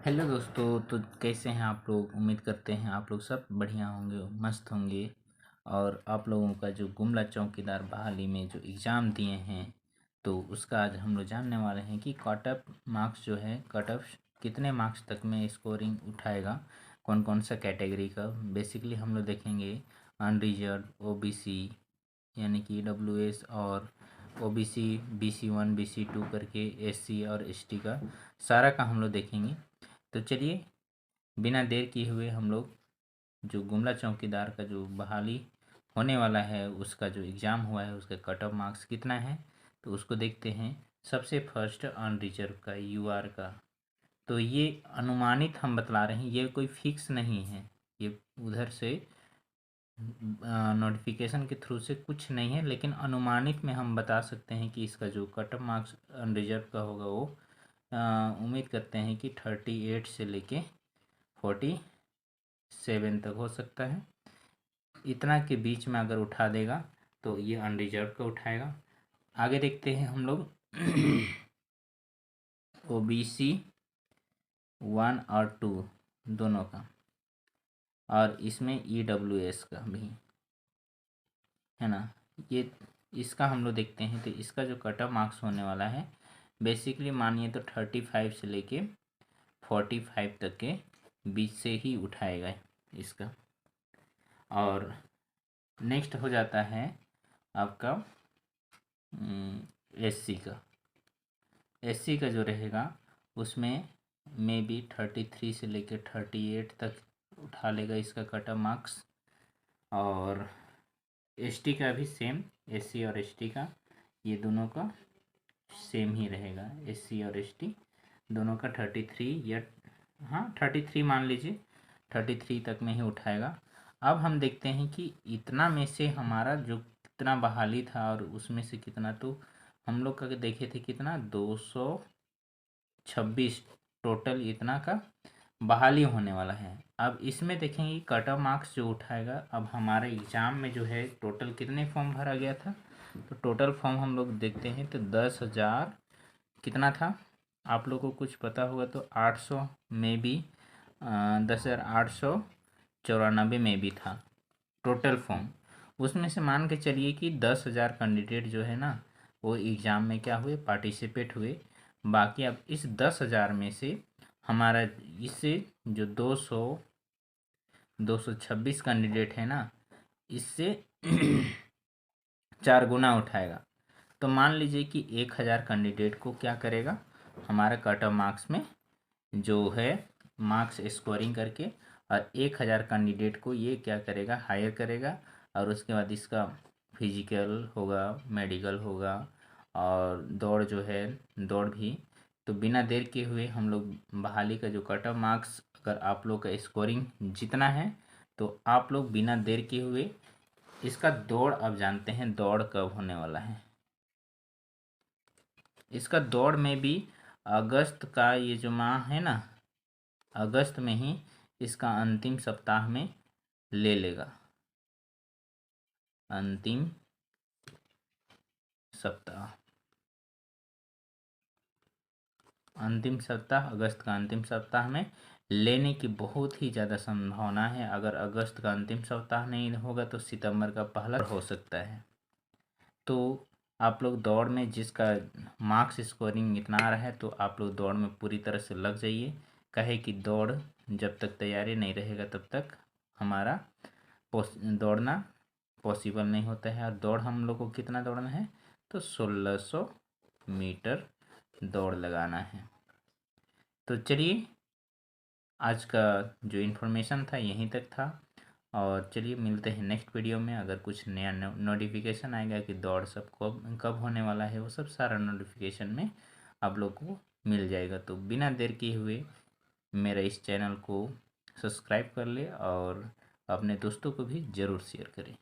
Hello दोस्तों। तो कैसे हैं आप लोग? उम्मीद करते हैं आप लोग सब बढ़िया होंगे, मस्त होंगे। और आप लोगों का जो गुमला चौकीदार बहाली में जो एग्ज़ाम दिए हैं तो उसका आज हम लोग जानने वाले हैं कि कट ऑफ मार्क्स जो है, कट ऑफ कितने मार्क्स तक में स्कोरिंग उठाएगा, कौन कौन सा कैटेगरी का। बेसिकली हम लोग देखेंगे अनरिजर्व, ओबीसी यानी कि ईडब्ल्यूएस, और ओबीसी, BC1 BC2 करके एससी और एसटी का सारा का हम लोग देखेंगे। तो चलिए बिना देर किए हुए हम लोग जो गुमला चौकीदार का जो बहाली होने वाला है उसका जो एग्ज़ाम हुआ है उसका कट ऑफ मार्क्स कितना है तो उसको देखते हैं। सबसे फर्स्ट अनरिजर्व का, यूआर का, तो ये अनुमानित हम बतला रहे हैं, ये कोई फिक्स नहीं है। ये उधर से नोटिफिकेशन के थ्रू से कुछ नहीं है, लेकिन अनुमानित में हम बता सकते हैं कि इसका जो कट ऑफ मार्क्स अनरिजर्व का होगा वो उम्मीद करते हैं कि 38 से लेके 47 तक हो सकता है। इतना के बीच में अगर उठा देगा तो ये अनरिजर्व का उठाएगा। आगे देखते हैं हम लोग ओबीसी 1 और 2 दोनों का, और इसमें ईडब्ल्यूएस का भी है ना। ये इसका हम लोग देखते हैं तो इसका जो कट ऑफ मार्क्स होने वाला है बेसिकली मानिए तो 35 से लेके 45 तक के बीच से ही उठाएगा इसका। और नेक्स्ट हो जाता है आपका एससी का। एससी का जो रहेगा उसमें मे बी 33 से लेकर 38 तक उठा लेगा इसका कट ऑफ मार्क्स। और एसटी का भी सेम, एससी और एसटी का ये दोनों का सेम ही रहेगा। एससी और एसटी दोनों का 33 या 33 मान लीजिए, 33 तक में ही उठाएगा। अब हम देखते हैं कि इतना में से हमारा जो कितना बहाली था और उसमें से कितना, तो हम लोग का देखे थे कितना 226 टोटल इतना का बहाली होने वाला है। अब इसमें देखेंगे कट ऑफ मार्क्स जो उठाएगा। अब हमारे एग्ज़ाम में जो है टोटल कितने फॉर्म भरा गया था, तो टोटल फॉर्म हम लोग देखते हैं तो 10,000 कितना था, आप लोगों को कुछ पता होगा तो 800 में भी 10,894 में भी था टोटल फॉर्म। उसमें से मान के चलिए कि 10,000 कैंडिडेट जो है ना वो एग्ज़ाम में क्या हुए, पार्टिसिपेट हुए। बाकी अब इस 10,000 में से हमारा इससे जो 226 कैंडिडेट है ना, इससे 4 गुना उठाएगा। तो मान लीजिए कि 1,000 कैंडिडेट को क्या करेगा, हमारा कट ऑफ मार्क्स में जो है मार्क्स स्कोरिंग करके, और 1,000 कैंडिडेट को ये क्या करेगा, हायर करेगा। और उसके बाद इसका फिजिकल होगा, मेडिकल होगा, और दौड़ जो है दौड़ भी। तो बिना देर के हुए हम लोग बहाली का जो कट ऑफ मार्क्स, अगर आप लोग का स्कोरिंग जितना है तो आप लोग बिना देर के हुए इसका दौड़ अब जानते हैं दौड़ कब होने वाला है। इसका दौड़ में भी अगस्त का ये जो माह है ना, अगस्त में ही इसका अंतिम सप्ताह में ले लेगा। अंतिम सप्ताह, अंतिम सप्ताह, अगस्त का अंतिम सप्ताह में लेने की बहुत ही ज़्यादा संभावना है। अगर अगस्त का अंतिम सप्ताह नहीं होगा तो सितंबर का पहला हो सकता है। तो आप लोग दौड़ में जिसका मार्क्स स्कोरिंग इतना आ रहा है तो आप लोग दौड़ में पूरी तरह से लग जाइए। कहे कि दौड़ जब तक तैयारी नहीं रहेगा तब तक हमारा दौड़ना पॉसिबल नहीं होता है। और दौड़ हम लोग को कितना दौड़ना है, तो 1600 मीटर दौड़ लगाना है। तो चलिए आज का जो इन्फॉर्मेशन था यहीं तक था, और चलिए मिलते हैं नेक्स्ट वीडियो में। अगर कुछ नया नोटिफिकेशन आएगा कि दौड़ सब कब कब होने वाला है वो सब सारा नोटिफिकेशन में आप लोग को मिल जाएगा। तो बिना देर किए हुए मेरा इस चैनल को सब्सक्राइब कर ले और अपने दोस्तों को भी ज़रूर शेयर करें।